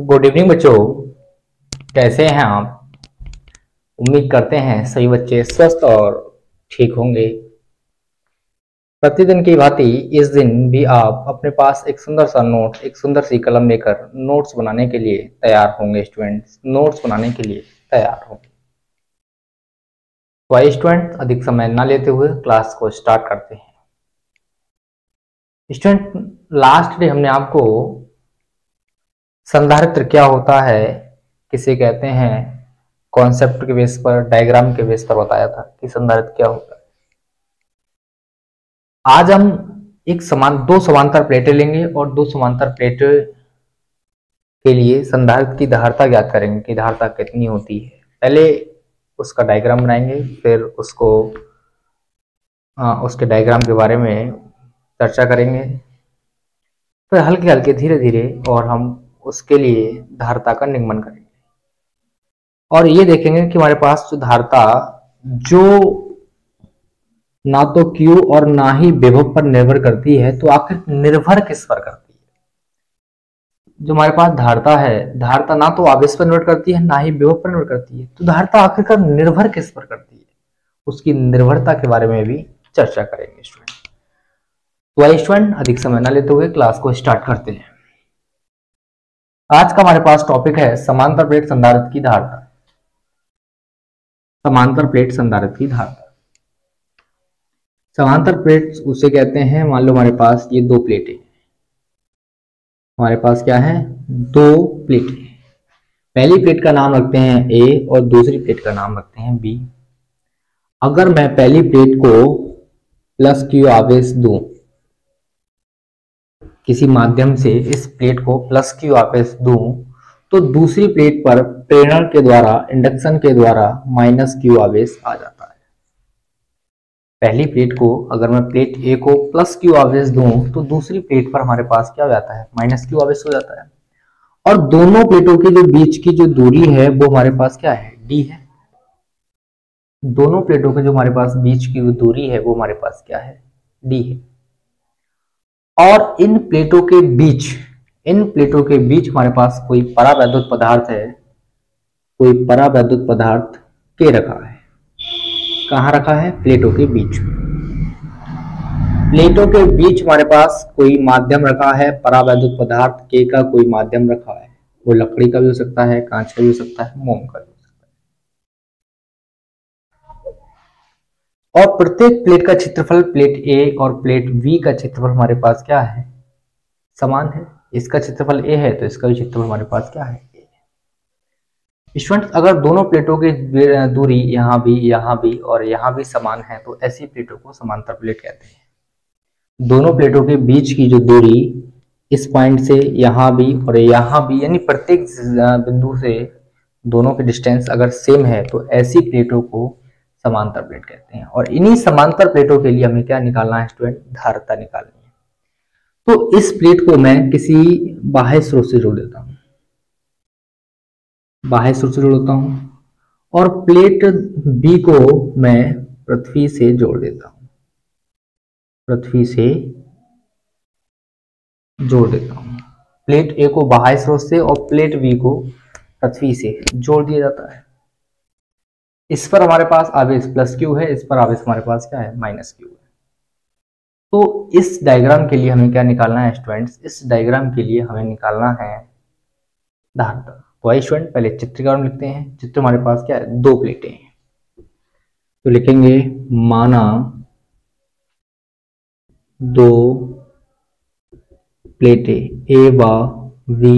Good evening बच्चों, कैसे हैं आप। उम्मीद करते हैं सभी बच्चे स्वस्थ और ठीक होंगे। प्रतिदिन की भांति इस दिन भी आप अपने पास एक सुंदर सा नोट, एक सुंदर सी कलम लेकर नोट्स बनाने के लिए तैयार होंगे। स्टूडेंट्स नोट्स बनाने के लिए तैयार होंगे। तो आइए स्टूडेंट, अधिक समय न लेते हुए क्लास को स्टार्ट करते हैं। स्टूडेंट, लास्ट डे हमने आपको संधारित्र क्या होता है, किसे कहते हैं, कॉन्सेप्ट के बेस पर, डायग्राम के बेस पर बताया था कि संधारित्र क्या होता है। आज हम दो समांतर प्लेटें लेंगे और दो समांतर प्लेटें के लिए संधारित्र की धारिता ज्ञात करेंगे कि धारिता कितनी होती है। पहले उसका डायग्राम बनाएंगे, फिर उसके डायग्राम के बारे में चर्चा करेंगे, फिर हल्के हल्के धीरे धीरे और हम उसके लिए धारिता का निगमन करेंगे और ये देखेंगे कि हमारे पास जो धारिता जो ना तो Q और ना ही विभव पर निर्भर करती है, तो आखिर निर्भर किस पर करती है। जो हमारे पास धारिता है, धारिता ना तो आवेश पर निर्भर करती है ना ही विभव पर निर्भर करती है, तो धारिता आखिरकार निर्भर किस पर करती है, उसकी निर्भरता के बारे में भी चर्चा करेंगे स्टूडेंट। तो आइए स्टूडेंट, अधिक समय न लेते हुए क्लास को स्टार्ट करते हैं। आज का हमारे पास टॉपिक है समांतर प्लेट संधारित्र की धारिता। समांतर प्लेट संधारित्र की धारिता। समांतर प्लेट उसे कहते हैं, मान लो हमारे पास ये दो प्लेटें, हमारे पास क्या है, दो प्लेटें। पहली प्लेट का नाम रखते हैं A और दूसरी प्लेट का नाम रखते हैं B। अगर मैं पहली प्लेट को प्लस Q आवेश दूं, किसी माध्यम से इस प्लेट को प्लस Q आवेश दूं, तो दूसरी प्लेट पर प्रेरण के द्वारा, इंडक्शन के द्वारा माइनस Q आवेश आ जाता है। पहली प्लेट को अगर मैं प्लेट A को प्लस Q आवेश दूं, तो दूसरी प्लेट पर हमारे पास क्या हो जाता है, माइनस Q आवेश हो जाता है। और दोनों प्लेटों के जो बीच की जो दूरी है वो हमारे पास क्या है, D है। दोनों प्लेटों के जो हमारे पास बीच की जो दूरी है वो हमारे पास क्या है, D है। और इन प्लेटों के बीच हमारे पास कोई परावैद्युत पदार्थ है, कोई परावैद्युत पदार्थ K रखा है। कहाँ रखा है, प्लेटों के बीच में। प्लेटों के बीच हमारे पास कोई माध्यम रखा है, परावैद्युत पदार्थ K का कोई माध्यम रखा है। वो लकड़ी का भी हो सकता है, कांच का भी हो सकता है, मोम का भी हो सकता है। और प्रत्येक प्लेट का क्षेत्रफल, प्लेट A और प्लेट B का क्षेत्रफल हमारे पास क्या है, समान है। इसका क्षेत्रफल A है तो इसका भी क्षेत्रफल हमारे पास क्या है, A है। स्टूडेंट्स, अगर दोनों प्लेटों की दूरी यहाँ भी और यहाँ भी समान है, तो ऐसी प्लेटों को समांतर प्लेट कहते हैं। दोनों प्लेटों के बीच की जो दूरी इस पॉइंट से यहाँ भी और यहाँ भी, यानी प्रत्येक बिंदु से दोनों के डिस्टेंस अगर सेम है, तो ऐसी प्लेटों को समांतर प्लेट कहते हैं। और इन्हीं समांतर प्लेटों के लिए हमें क्या निकालना है स्टूडेंट, धारिता निकालनी है। तो इस प्लेट को मैं किसी बाह्य स्रोत से जोड़ देता हूं, बाह्य स्रोत से जोड़ता हूं, और प्लेट बी को मैं पृथ्वी से जोड़ देता हूं, पृथ्वी से जोड़ देता हूं। प्लेट ए को बाह्य स्रोत से और प्लेट बी को पृथ्वी से जोड़ दिया जाता है। इस पर हमारे पास आवेश प्लस Q है, इस पर आवेश हमारे पास क्या है, माइनस Q है। तो इस डायग्राम के लिए हमें क्या निकालना है स्टूडेंट्स, इस डायग्राम के लिए हमें निकालना है धारिता। तो आइए स्टूडेंट, पहले चित्रीकरण लिखते हैं। चित्र हमारे पास क्या है, दो प्लेटें हैं, तो लिखेंगे माना दो प्लेटें A व V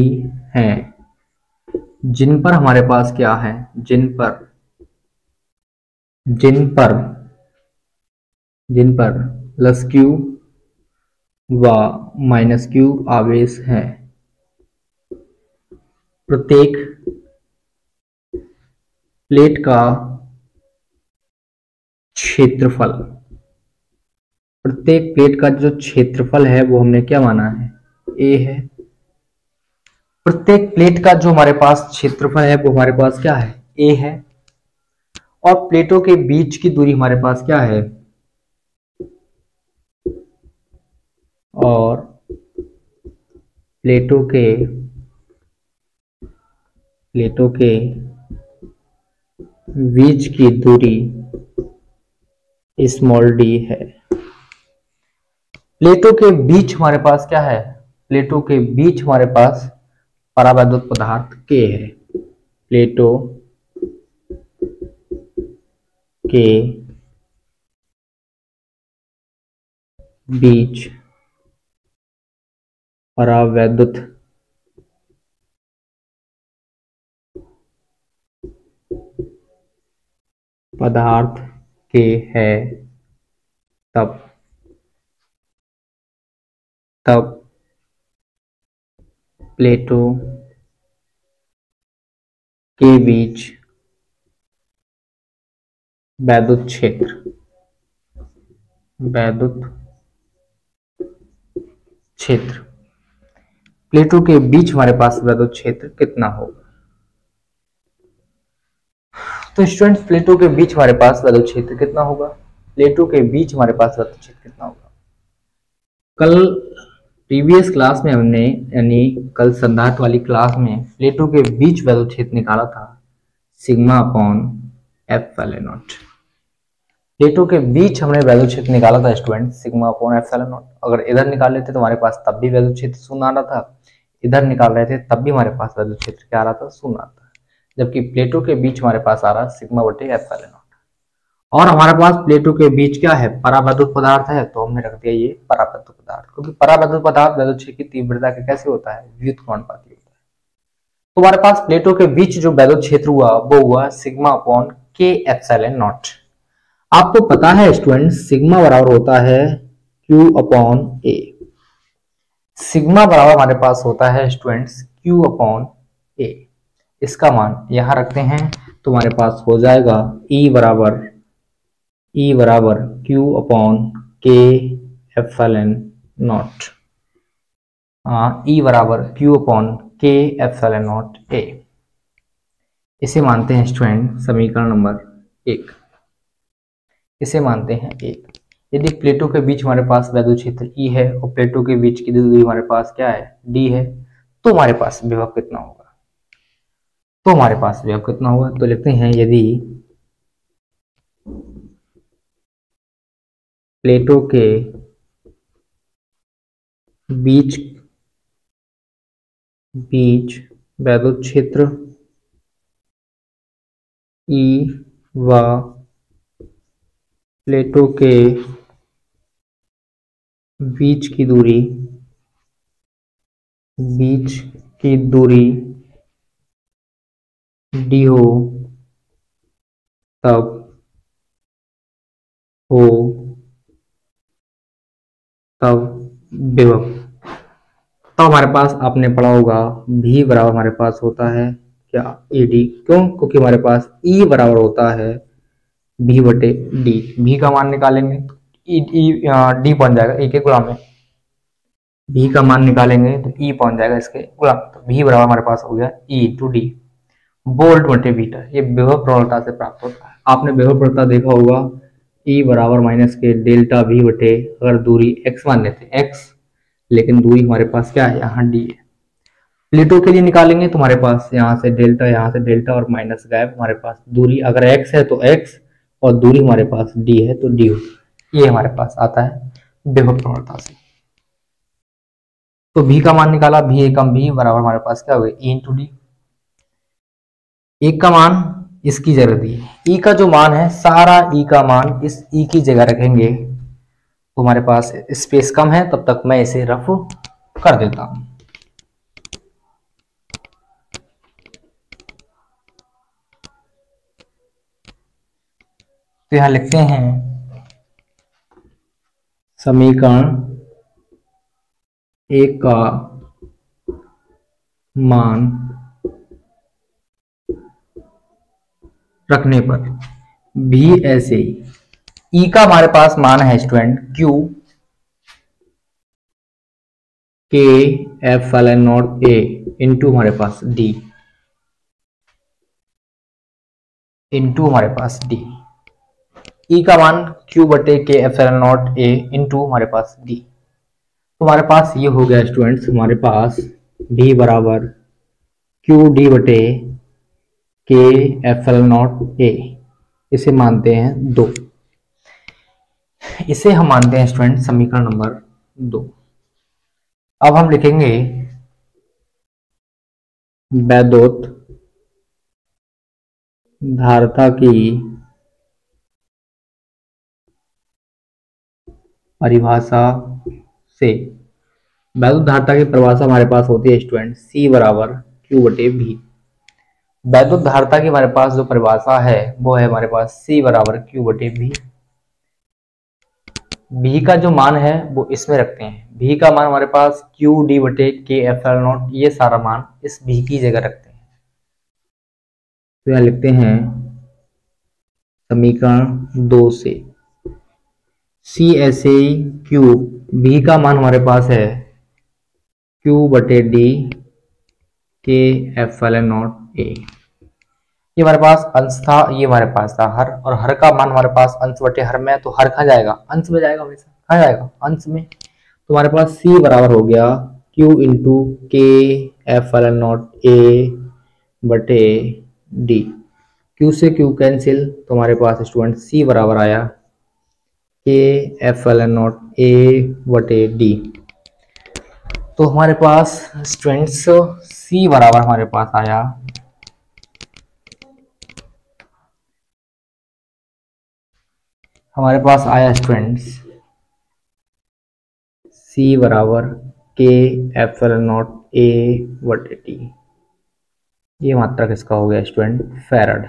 हैं, जिन पर हमारे पास क्या है, जिन पर प्लस Q व माइनस Q आवेश है। प्रत्येक प्लेट का क्षेत्रफल, प्रत्येक प्लेट का जो क्षेत्रफल है वो हमने क्या माना है, A है। प्रत्येक प्लेट का जो हमारे पास क्षेत्रफल है वो हमारे पास क्या है, A है। और प्लेटों के बीच की दूरी हमारे पास क्या है, और प्लेटों के प्लेटों के बीच की दूरी स्मॉल डी है। प्लेटों के बीच हमारे पास क्या है? प्लेटों के बीच हमारे पास परावैद्युत पदार्थ के है। प्लेटों के बीच परावैद्युत पदार्थ के है, तब प्लेटों के बीच वैद्युत क्षेत्र प्लेटों के बीच हमारे पास वैद्युत क्षेत्र कितना होगा? तो स्टूडेंट्स, प्लेटों के बीच हमारे पास वैद्युत क्षेत्र कितना होगा? प्लेटों के बीच हमारे पास वैद्युत क्षेत्र कितना होगा? कल प्रीवियस क्लास में हमने, यानी कल संधारित्र वाली क्लास में, प्लेटों के बीच वैद्युत क्षेत्र निकाला था, सिग्मा अपॉन एप्सिलॉन नॉट। प्लेटों के बीच हमने वैद्युत क्षेत्र निकाला था student, sigma upon epsilon not. अगर इधर निकाल लेते तो हमारे पास तब भी वैद्युत क्षेत्र शून्य आ रहा था, इधर निकाल रहे थे तब भी हमारे पास वैद्युत क्षेत्र क्या आ रहा था? शून्य आ रहा था। जबकि प्लेटों के बीच हमारे पास आ रहा है सिग्मा बटे एप्सिलॉन नॉट। और हमारे पास प्लेटों के बीच क्या है? परावैद्युत पदार्थ है, तो हमने रख दिया ये परावैद्युत पदार्थ, क्योंकि परावैद्युत पदार्थ वैद्युत क्षेत्र की तीव्रता के कैसे होता है? व्युत्क्रमानुपाती होता है। तो हमारे पास प्लेटों के बीच जो वैद्युत क्षेत्र हुआ वो हुआ सिग्मा अपॉन के एप्सिलॉन नॉट। आपको पता है स्टूडेंट, सिग्मा बराबर होता है Q अपॉन ए। सिग्मा बराबर हमारे पास होता है स्टूडेंट्स Q अपॉन ए। इसका मान यहां रखते हैं तो हमारे पास हो जाएगा E बराबर Q अपॉन के एप्सिलॉन नॉट। E बराबर Q अपॉन के एप्सिलॉन नॉट ए। इसे मानते हैं स्टूडेंट समीकरण नंबर 1। इसे मानते हैं 1। यदि प्लेटों के बीच हमारे पास वैद्युत क्षेत्र E है और प्लेटों के बीच की दूरी हमारे पास क्या है? D है, तो हमारे पास विभव कितना होगा? तो लिखते हैं, यदि प्लेटों के बीच वैद्युत क्षेत्र E व प्लेटों के बीच की दूरी D हो, तब विभव। तो हमारे पास आपने पढ़ा होगा V बराबर हमारे पास होता है क्या? ED। क्यों? क्योंकि हमारे पास E बराबर होता है V बटे D। V का मान निकालेंगे D पहुंच जाएगा E के गुणा में। V का मान निकालेंगे तो E पहुंच जाएगा इसके गुणा। तो V बराबर हमारे पास हो गया E टू D, वोल्ट बटे मीटर। ये विभव प्रवणता से प्राप्त होता है। आपने विभव प्रवणता देखा होगा, E बराबर माइनस के डेल्टा V बटे, अगर दूरी x मान लेते x, लेकिन दूरी हमारे पास क्या है? यहाँ D है। प्लेटों के लिए निकालेंगे तो हमारे पास यहाँ से डेल्टा और माइनस गायब। हमारे पास दूरी अगर x है तो x, और दूरी हमारे पास D है तो D होगा। ये हमारे पास आता है विभव प्रवणता से। तो V का मान निकाला, V एकम V बराबर हमारे पास क्या हो गया? E into D. एक का मान इसकी जगह दी, E का जो मान है, सारा E का मान इस E की जगह रखेंगे तो हमारे पास स्पेस कम है, तब तक मैं इसे रफ कर देता हूं। तो यहां लिखते हैं समीकरण 1 का मान रखने पर भी ऐसे ही E का हमारे पास मान है स्टूडेंट Q के एप्सिलॉन नॉट A इंटू हमारे पास D, E का मान Q बटे के एप्सिलॉन नॉट A इंटू हमारे पास D। तो हमारे पास ये हो गया स्टूडेंट्स, हमारे पास V बराबर Q D बटे के एफ एल नॉट ए, इसे मानते हैं 2। इसे हम मानते हैं स्टूडेंट समीकरण नंबर 2। अब हम लिखेंगे वैद्युत धारिता की परिभाषा से, वैद्युत धारिता की परिभाषा हमारे पास होती है स्टूडेंट C बराबर Q बटे V। वैद्युत धारिता की हमारे पास जो परिभाषा है वो है हमारे पास C बराबर Q बटे V। V का जो मान है वो इसमें रखते हैं। V का मान हमारे पास Q D बटे K एफ एल नॉट, ये सारा मान इस V की जगह रखते हैं। तो यहां लिखते हैं समीकरण 2 से C ऐसे Q, V का मान हमारे पास है Q बटे D K F L not a. ये हमारे पास अंश था, ये हमारे पास था हर, और हर का मान हमारे पास अंश बटे हर में, तो हर कहाँ जाएगा? अंश में जाएगा, हमेशा कहाँ जाएगा? अंश में। तो हमारे पास C बराबर हो गया Q इंटू के एफ एल नॉट ए बटे डी। Q से Q कैंसिल, तो हमारे पास स्टूडेंट C बराबर आया के एफ एल नॉट ए बटे डी। तो हमारे पास स्टूडेंट्स C बराबर हमारे पास आया स्टूडेंट्स C बराबर के एफ एल नॉट ए बटे टी। ये मात्रा किसका हो गया स्टूडेंट? फैराड।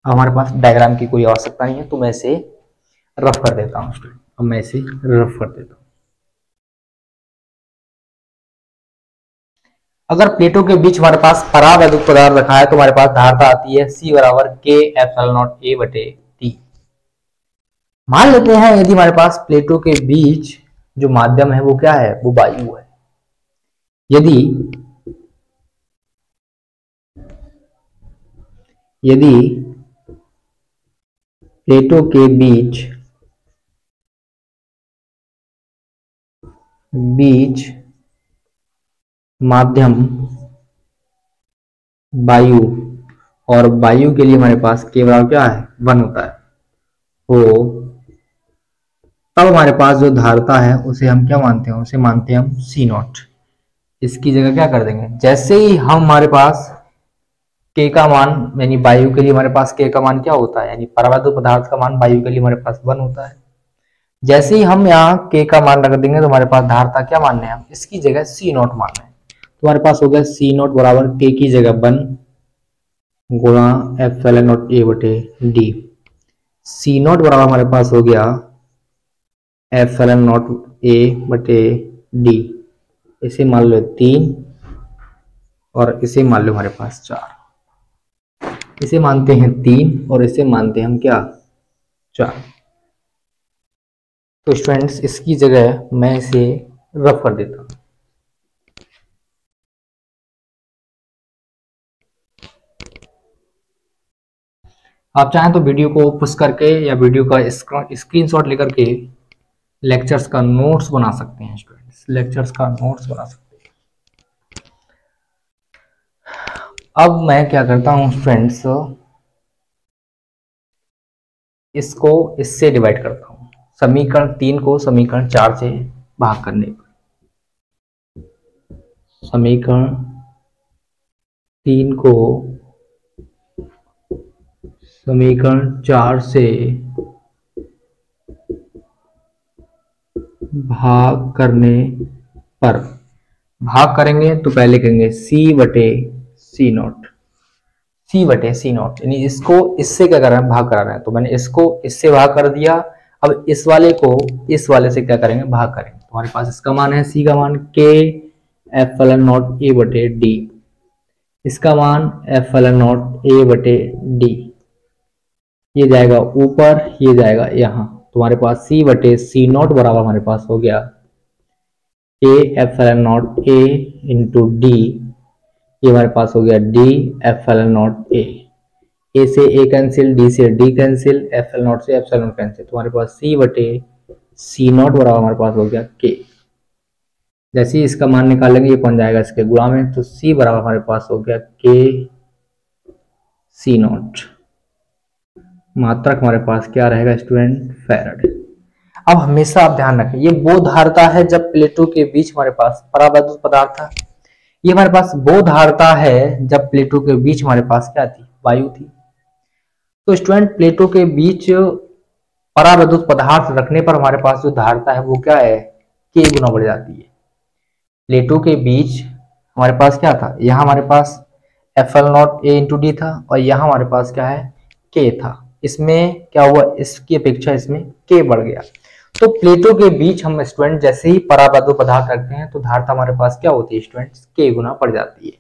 अब हमारे पास डायग्राम की कोई आवश्यकता नहीं है, तो मैं इसे रफ कर देता हूँ स्टूडेंट। अब मैं इसे रफ कर देता हूँ। अगर प्लेटों के बीच हमारे पास परावैद्युत पदार्थ रखा है तो हमारे पास धारिता आती है C बराबर के एफ एल नॉट ए बटे टी। मान लेते हैं यदि हमारे पास प्लेटों के बीच जो माध्यम है वो क्या है? वो वायु है। यदि प्लेटों के बीच माध्यम वायु, और वायु के लिए हमारे पास के बराबर क्या है? 1 होता है, तो तब हमारे पास जो धारिता है उसे हम क्या मानते हैं? उसे मानते हैं हम C नॉट। इसकी जगह क्या कर देंगे? जैसे ही हम हमारे पास K का मान, यानी वायु के लिए हमारे पास K का मान क्या होता है, यानी परावैद्युत पदार्थ का मान वायु के लिए हमारे पास 1 होता है। जैसे ही हम यहाँ K का मान रख देंगे तो हमारे पास धारिता क्या मानना है? हम इसकी जगह C नॉट मानना है। तो हमारे पास हो गया C नॉट बराबर K की जगह 1 गुणा एफ एल नॉट ए बटे डी। C नॉट बराबर हमारे पास हो गया एफ एल नॉट ए बटे डी। इसे मान लो 3 और इसे मान लो हमारे पास 4। इसे मानते हैं 3 और इसे मानते हैं हम क्या? 4। तो स्टूडेंट्स इसकी जगह मैं इसे रफ कर देता हूं। आप चाहें तो वीडियो को पुश करके या वीडियो का स्क्रीनशॉट लेकर के लेक्चर्स का नोट्स बना सकते हैं स्टूडेंट्स, लेक्चर्स का नोट्स बना सकते हैं। अब मैं क्या करता हूं स्टूडेंट्स, इसको इससे डिवाइड करता हूं। समीकरण 3 को समीकरण 4 से भाग करने पर, समीकरण 3 को समीकरण 4 से भाग करने पर, भाग करेंगे तो पहले कहेंगे C बटे C नॉट, C बटे C नॉट, यानी इसको इससे क्या कर रहे हैं? भाग करा रहे हैं। तो मैंने इसको इससे भाग कर दिया। अब इस वाले को इस वाले से क्या करेंगे? भाग करेंगे। तो हमारे पास इसका मान है C का मान K F L not a बटे डी, इसका मान एफ एल नॉट ए बटे डी। ये जाएगा ऊपर, ये जाएगा यहाँ। तो हमारे पास C बटे C नॉट बराबर हमारे पास हो गया K F L not a into D. ये हमारे पास हो गया D F L not a. A से A कैंसिल, D से D cancel, F L not से एफ एल नॉट कैंसिल। तो हमारे पास C बटे C नॉट बराबर हमारे पास हो गया K। जैसे ही इसका मान निकालेंगे ये कौन जाएगा? इसके गुणा में। तो C बराबर हमारे पास हो गया K सी नॉट। मात्रक हमारे पास क्या रहेगा स्टूडेंट? फैराड। अब हमेशा आप ध्यान रखें, ये वो धारता है जब प्लेटों के बीच हमारे पास परावैद्युत पदार्थ था। ये हमारे पास वो धारता है जब प्लेटों के बीच हमारे पास क्या थी? वायु थी। तो स्टूडेंट प्लेटों के बीच परावैद्युत पदार्थ रखने पर हमारे पास जो धारता है वो क्या है? के गुना बढ़ जाती है। प्लेटों के बीच हमारे पास क्या था? यहाँ हमारे पास Fl0 A इंटू डी था और यहाँ हमारे पास क्या है? K था। इसमें क्या हुआ? इसकी अपेक्षा इसमें K बढ़ गया। तो प्लेटों के बीच हम स्टूडेंट जैसे ही परावैद्युत पदार्थ रखते हैं तो धारता हमारे पास क्या होती है स्टूडेंट्स? K गुना बढ़ जाती है।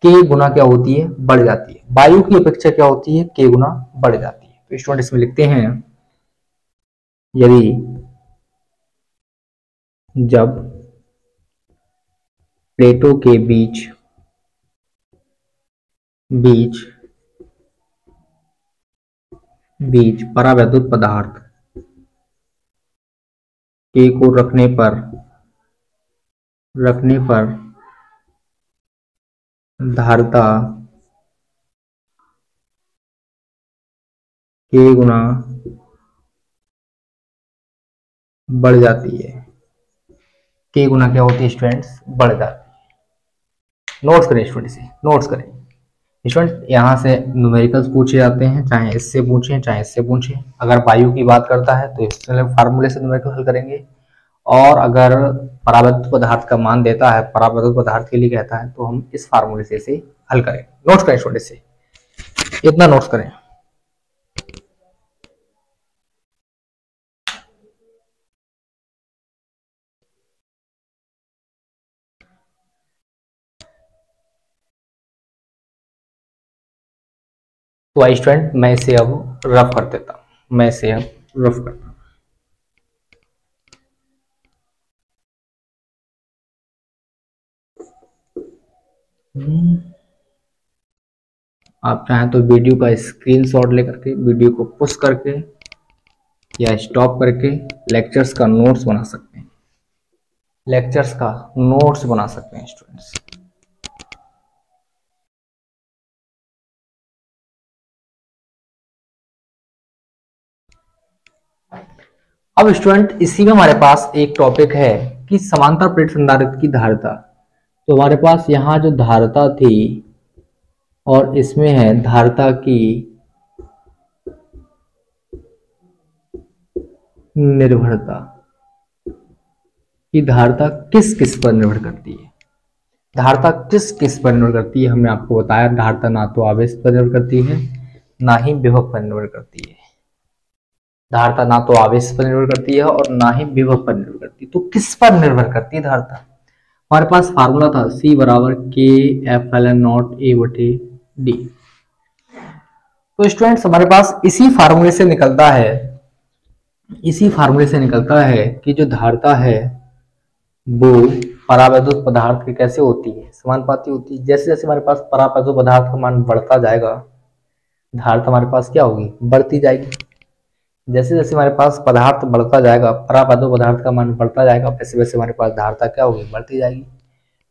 K गुना क्या होती है? बढ़ जाती है। वायु की अपेक्षा क्या होती है? K गुना बढ़ जाती है। तो स्टूडेंट इसमें लिखते हैं, यदि जब प्लेटों के बीच परावैद्युत पदार्थ के को रखने पर धारता के गुना बढ़ जाती है। के गुना क्या होती है स्टूडेंट्स? बढ़ जाती है। नोट्स करें स्टूडेंट, इसे नोट्स करें स्टूडेंट। यहाँ से न्यूमेरिकल्स पूछे जाते हैं, चाहे इससे पूछें चाहे इससे पूछें। अगर वायु की बात करता है तो इस फार्मूले से न्यूमेरिकल हल करेंगे, और अगर परावैद्युत पदार्थ का मान देता है, परावैद्युत पदार्थ के लिए कहता है, तो हम इस फार्मूले से इसे हल करें। नोट्स करें स्टूडेंट, इसे इतना नोट्स करें। तो आई स्टूडेंट, मैं इसे अब रफ कर देता हूं, मैं इसे अब रफ करता हूं। आप चाहें तो वीडियो का स्क्रीनशॉट लेकर के, वीडियो को पुश करके या स्टॉप करके लेक्चर्स का नोट्स बना सकते हैं। लेक्चर्स का नोट्स बना सकते हैं स्टूडेंट्स। अब स्टूडेंट इसी में हमारे पास एक टॉपिक है कि समांतर प्लेट संधारित्र की धारता। तो हमारे पास यहाँ जो धारता थी और इसमें है धारता की निर्भरता, कि धारता किस किस पर निर्भर करती है। धारता किस किस पर निर्भर करती है हमने आपको बताया। धारता ना तो आवेश पर निर्भर करती है, ना ही विभव पर निर्भर करती है। धारता ना तो आवेश पर निर्भर करती है और ना ही विभव पर निर्भर करती है। तो किस पर निर्भर करती है धारता? हमारे पास फार्मूला था C बराबर के F(ln0 A बटे D)। तो स्टूडेंट्स हमारे पास इसी फार्मूले से निकलता है कि जो धारता है वो परावैद्युत पदार्थ की कैसे होती है? समानुपाती होती है। जैसे जैसे हमारे पास परावैद्युत पदार्थ का मान बढ़ता जाएगा, धारता हमारे पास क्या होगी? बढ़ती जाएगी। जैसे जैसे हमारे पास पदार्थ बढ़ता जाएगा, परावैद्युत पदार्थ का मान बढ़ता जाएगा, वैसे वैसे हमारे पास धारता क्या होगी? बढ़ती जाएगी।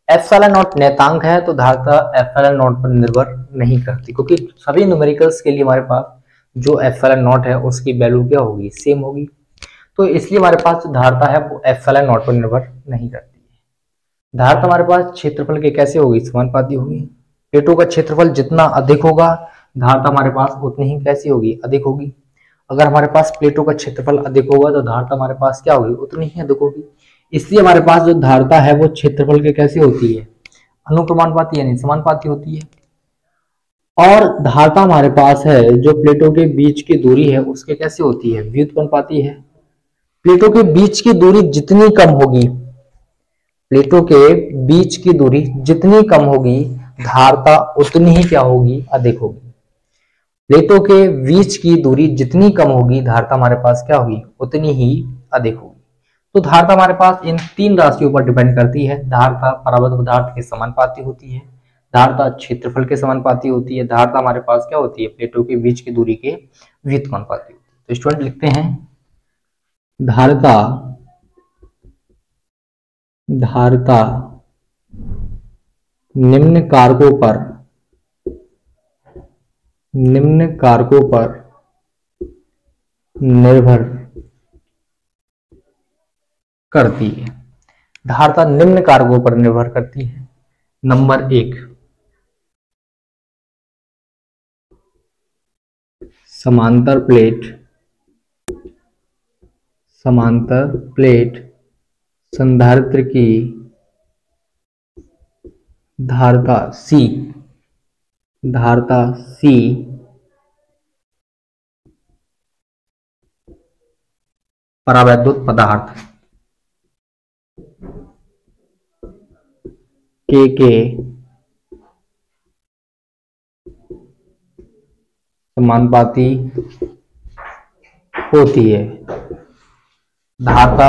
एप्सिलॉन0 नेतांक है तो धारता एप्सिलॉन0 पर निर्भर नहीं करती, क्योंकि सभी न्यूमेरिकल्स के लिए हमारे पास जो एप्सिलॉन0 है उसकी वैल्यू क्या होगी? सेम होगी। तो इसलिए हमारे पास जो धारता है वो एप्सिलॉन0 पर निर्भर नहीं करती है। धारता हमारे पास क्षेत्रफल के कैसे होगी? समानुपाती होगी। प्लेटों का क्षेत्रफल जितना अधिक होगा, धारता हमारे पास उतनी ही कैसी होगी? अधिक होगी। अगर हमारे पास प्लेटों का क्षेत्रफल अधिक होगा तो धारता हमारे पास क्या होगी? उतनी ही अधिक होगी। इसलिए हमारे पास जो धारता है वो क्षेत्रफल के कैसी होती है? अनुक्रमानुपाती यानी समानुपाती होती है। और धारता हमारे पास है जो प्लेटों के बीच की दूरी है उसके कैसे होती है? व्युत्पन्नपाती है। प्लेटों के बीच की दूरी जितनी कम होगी, प्लेटों के बीच की दूरी जितनी कम होगी, धारता उतनी ही क्या होगी? अधिक होगी। प्लेटों के बीच की दूरी जितनी कम होगी, धारता हमारे पास क्या होगी? उतनी ही अधिक होगी। तो धारता हमारे पास इन तीन राशियों पर डिपेंड करती है। धारता परावैद्युत पदार्थ के समानुपाती होती है, धारता क्षेत्रफल के समानुपाती होती है, धारता हमारे पास क्या होती है? प्लेटों के बीच की दूरी के व्युत्पन्नपाती होती है। तो स्टूडेंट लिखते हैं, धारता निम्न कारकों पर निम्न कारकों पर निर्भर करती है। धारता निम्न कारकों पर निर्भर करती है। नंबर 1, समांतर प्लेट संधारित्र की धारता C परावैद्युत पदार्थ के समानुपाती होती है। धारता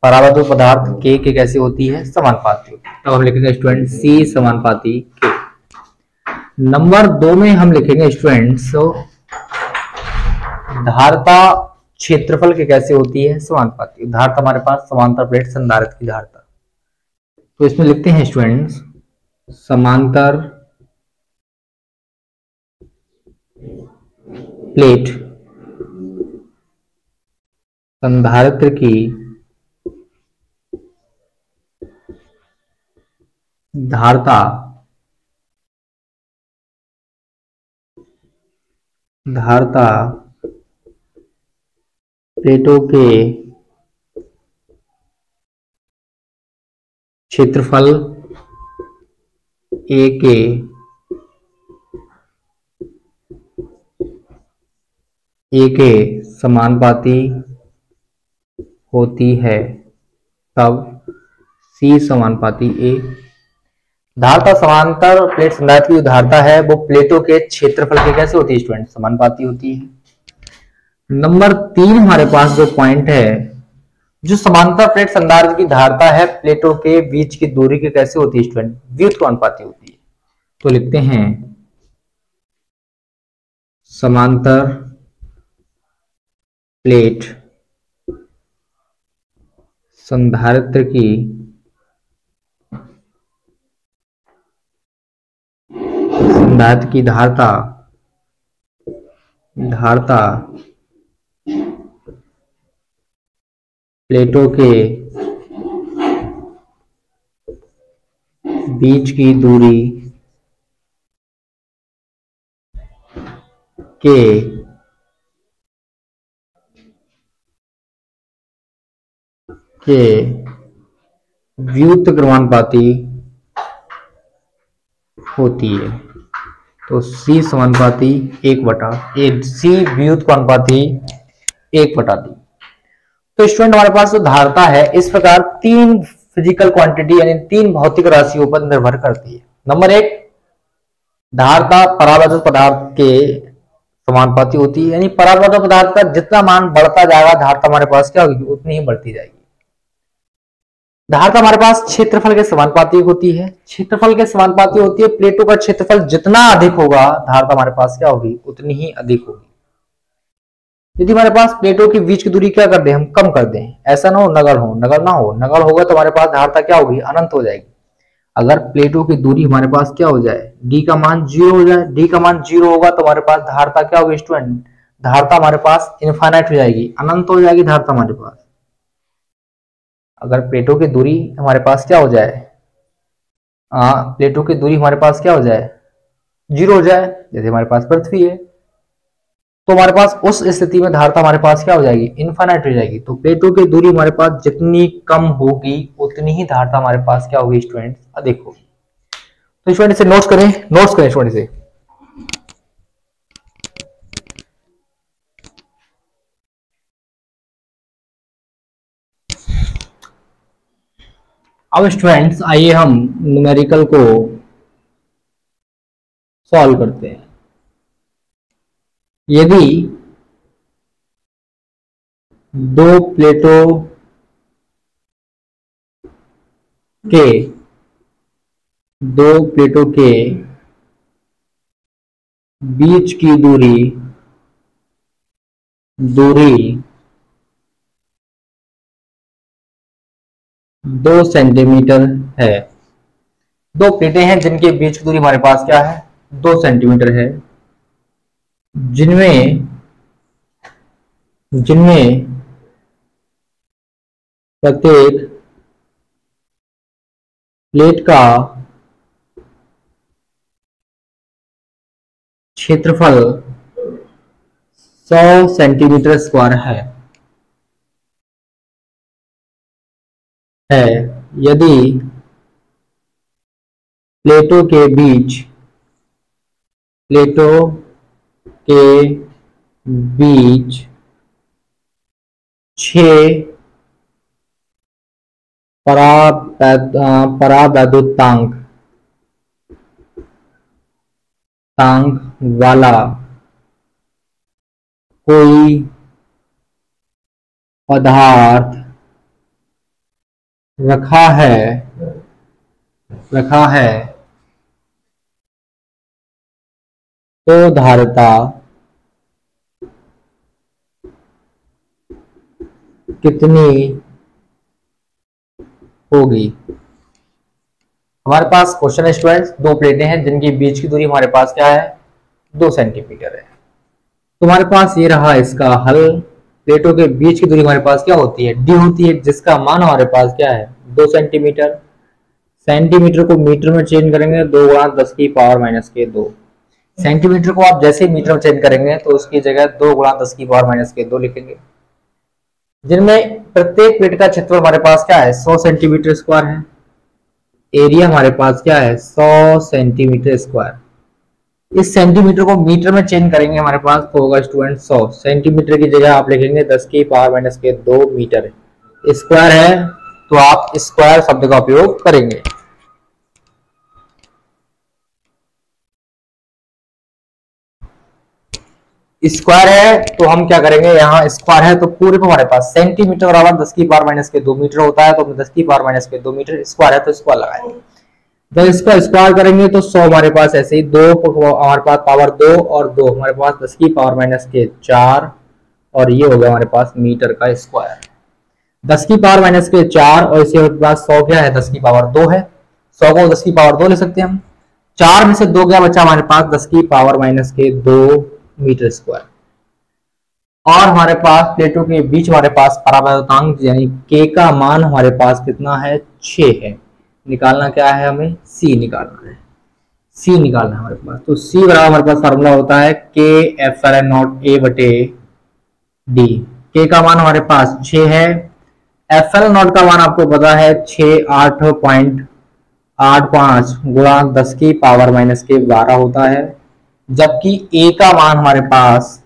परावैद्युत पदार्थ के कैसे होती है? समानुपाती होती है। तब हम लिखेंगे स्टूडेंट C समानुपाती के। नंबर 2 में हम लिखेंगे स्टूडेंट्स धारता क्षेत्रफल के कैसे होती है? समानुपाती। धारता हमारे पास समांतर प्लेट संधारित्र की धारता, तो इसमें लिखते हैं स्टूडेंट्स समांतर प्लेट संधारित्र की धारता प्लेटों के क्षेत्रफल A के समानुपाती होती है। तब C समानुपाती A। धारता समांतर प्लेट संधारित्र की धारता है वो प्लेटों के क्षेत्रफल के कैसे होती है स्टूडेंट? समानुपाती होती है। नंबर 3 हमारे पास जो पॉइंट है, जो समांतर प्लेट संधारित्र की धारता है प्लेटों के बीच की दूरी के कैसे होती है स्टूडेंट? व्युत्क्रमानुपाती होती है। तो लिखते हैं समांतर प्लेट संधारित्र की धारता प्लेटों के बीच की दूरी के व्युत्क्रमानुपाती होती है। तो C समानुपाती 1/1, C व्युत्क्रमानुपाती 1/3। तो स्टूडेंट हमारे पास जो धारता है इस प्रकार 3 फिजिकल क्वांटिटी यानी 3 भौतिक राशियों पर निर्भर करती है। नंबर 1, धारता परावैद्युत पदार्थ के समानुपाती होती है, यानी परावैद्युत पदार्थ का जितना मान बढ़ता जाएगा धारता हमारे पास क्या होगी? उतनी ही बढ़ती जाएगी। धारता हमारे पास क्षेत्रफल के समानुपाती होती है। क्षेत्रफल के समानुपाती होती है, प्लेटों का क्षेत्रफल जितना अधिक होगा धारता हमारे पास क्या होगी? उतनी ही अधिक होगी। यदि हमारे पास प्लेटों के बीच की दूरी क्या कर दें? हम कम कर दें, ऐसा ना हो नगण्य हो, नगण्य ना हो, नगण्य होगा तो हमारे पास धारता क्या होगी? अनंत हो जाएगी। अगर प्लेटों की दूरी हमारे पास क्या हो जाए? D का मान 0 हो जाए, D का मान 0 होगा तो हमारे पास धारता क्या होगी स्टूडेंट? धारता हमारे पास इनफाइनाइट हो जाएगी, अनंत हो जाएगी धारता हमारे पास। अगर प्लेटों की दूरी हमारे पास क्या हो जाए? प्लेटों की दूरी हमारे पास क्या हो जाए? 0 हो जाए, जैसे हमारे पास पृथ्वी है, तो हमारे पास उस स्थिति में धारता हमारे पास क्या हो जाएगी? इनफाइनाइट हो जाएगी। तो प्लेटों की दूरी हमारे पास जितनी कम होगी उतनी ही धारता हमारे पास क्या होगी स्टूडेंट? अधिक होगी। तो स्टूडेंट इसे नोट्स करें स्टूडेंट इसे। अब स्टूडेंट्स आइए हम न्यूमेरिकल को सॉल्व करते हैं। यदि दो प्लेटों के बीच की दूरी 2 सेंटीमीटर है, दो प्लेटें हैं जिनके बीच की दूरी हमारे पास क्या है, 2 सेंटीमीटर है, जिनमें जिनमें प्रत्येक प्लेट का क्षेत्रफल 100 सेंटीमीटर स्क्वायर है यदि प्लेटों के बीच 6 परावैद्युतांक वाला कोई पदार्थ रखा है तो धारिता कितनी होगी। हमारे पास क्वेश्चन है स्टूडेंट्स, दो प्लेटें हैं जिनकी बीच की दूरी हमारे पास क्या है, 2 सेंटीमीटर है। तुम्हारे पास ये रहा इसका हल। प्लेटों के बीच की दूरी हमारे पास क्या होती है, डी होती है, जिसका मान हमारे पास क्या है, 2 सेंटीमीटर। सेंटीमीटर को मीटर में चेंज करेंगे 2 × 10⁻⁻2। सेंटीमीटर को आप जैसे मीटर में चेंज करेंगे तो उसकी जगह 2 × 10⁻⁻2 लिखेंगे। जिनमें प्रत्येक प्लेट का क्षेत्रफल हमारे पास क्या है, 100 सेंटीमीटर स्क्वायर है। एरिया हमारे पास क्या है, 100 सेंटीमीटर स्क्वायर। इस सेंटीमीटर को मीटर में चेंज करेंगे हमारे पास तो होगा स्टूडेंट 100 सेंटीमीटर की जगह आप लिखेंगे 10⁻⁻2 मीटर। स्क्वायर है तो आप स्क्वायर शब्द का उपयोग करेंगे। स्क्वायर है तो हम क्या करेंगे, यहाँ स्क्वायर है तो पूरे पे हमारे पास सेंटीमीटर बराबर 10⁻⁻2 मीटर होता है, तो 10⁻⁻2 मीटर स्क्वायर है तो स्क्वायर लगाएंगे। जब इसका स्क्वायर करेंगे तो 100 हमारे पास ऐसे ही 2 हमारे पास पावर 2 और 2 हमारे पास 10⁻⁻4 और ये हो गया हमारे पास मीटर का स्क्वायर। 10⁻⁻4 और इसे हमारे पास 100 क्या है, 10⁻2 है। 100 को 10⁻2 ले सकते हैं हम। 4 में से 2 क्या बचा हमारे पास, 10⁻2 मीटर स्क्वायर। और हमारे पास प्लेटों के बीच हमारे पास परावैद्युतांक यानी के का मान हमारे पास कितना है, 6 है। निकालना क्या है, हमें सी निकालना है। सी निकालना है हमारे पास, तो सी बराबर हमारे पास फार्मूला होता है K∠A/D। के का मान हमारे पास 6 है। FL0 का मान आपको पता है 68.85 × 10⁻⁻12 होता है, जबकि ए का मान हमारे पास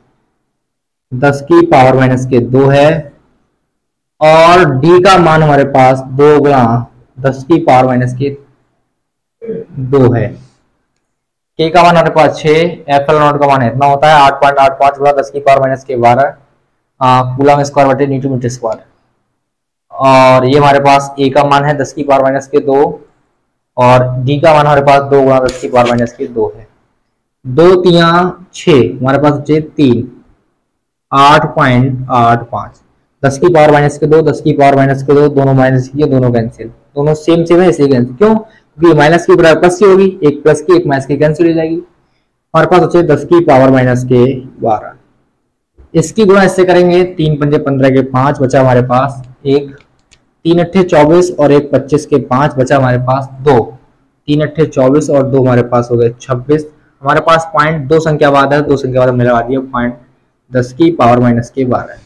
10⁻⁻2 है और डी का मान हमारे पास 2 × 10⁻⁻2 है। के का मान हमारे पास 6, FL0 का मान इतना होता है 8.85 × 10⁻⁻12 कूलम स्क्वायर बटे न्यूटन मीटर स्क्वायर। और ये हमारे पास ए का मान है 10⁻⁻2 और डी का मान हमारे पास 2 × 10⁻⁻2 है। 2 × 6 हमारे पास बचे 3, 8.85 10⁻⁻2 10⁻⁻2 दोनों माइनस किए, दोनों कैंसिल, दोनों सेम है इसलिए कैंसिल। क्यों, क्योंकि माइनस की बराबर प्लस की होगी, एक प्लस की एक माइनस की कैंसिल हो जाएगी। हमारे पास बचे 10⁻⁻12। इसकी गुणा इससे करेंगे 3 × 5 = 15 के 5 बचा हमारे पास 1, 3 × 8 = 24 और 1 × 25 के 5 बचा हमारे पास 2, 3 × 8 = 24 और 2 हमारे पास हो गए 26। हमारे पास पॉइंट 2 संख्या बाद है, 2 संख्या बाद मिला दिया पॉइंट 10⁻⁻12।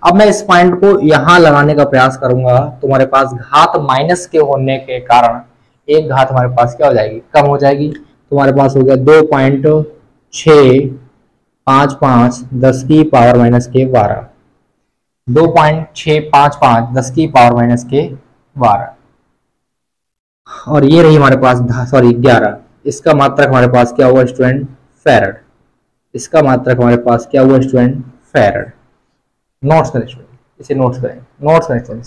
अब मैं इस पॉइंट को यहां लगाने का प्रयास करूंगा तो हमारे पास घात माइनस के होने के कारण एक घात हमारे पास क्या हो जाएगी, कम हो जाएगी। तो हमारे पास हो गया 2.655 10⁻⁻12 2.655 10⁻⁻12 और ये रही हमारे पास 11। इसका मात्रक हमारे पास क्या हुआ स्टूडेंट, फैरड। इसका मात्रक हमारे पास क्या हुआ स्टूडेंट, फैरड। नोट्स करें स्टूडेंट, इसे नोट्स करें, नोट्स करें स्टूडेंट।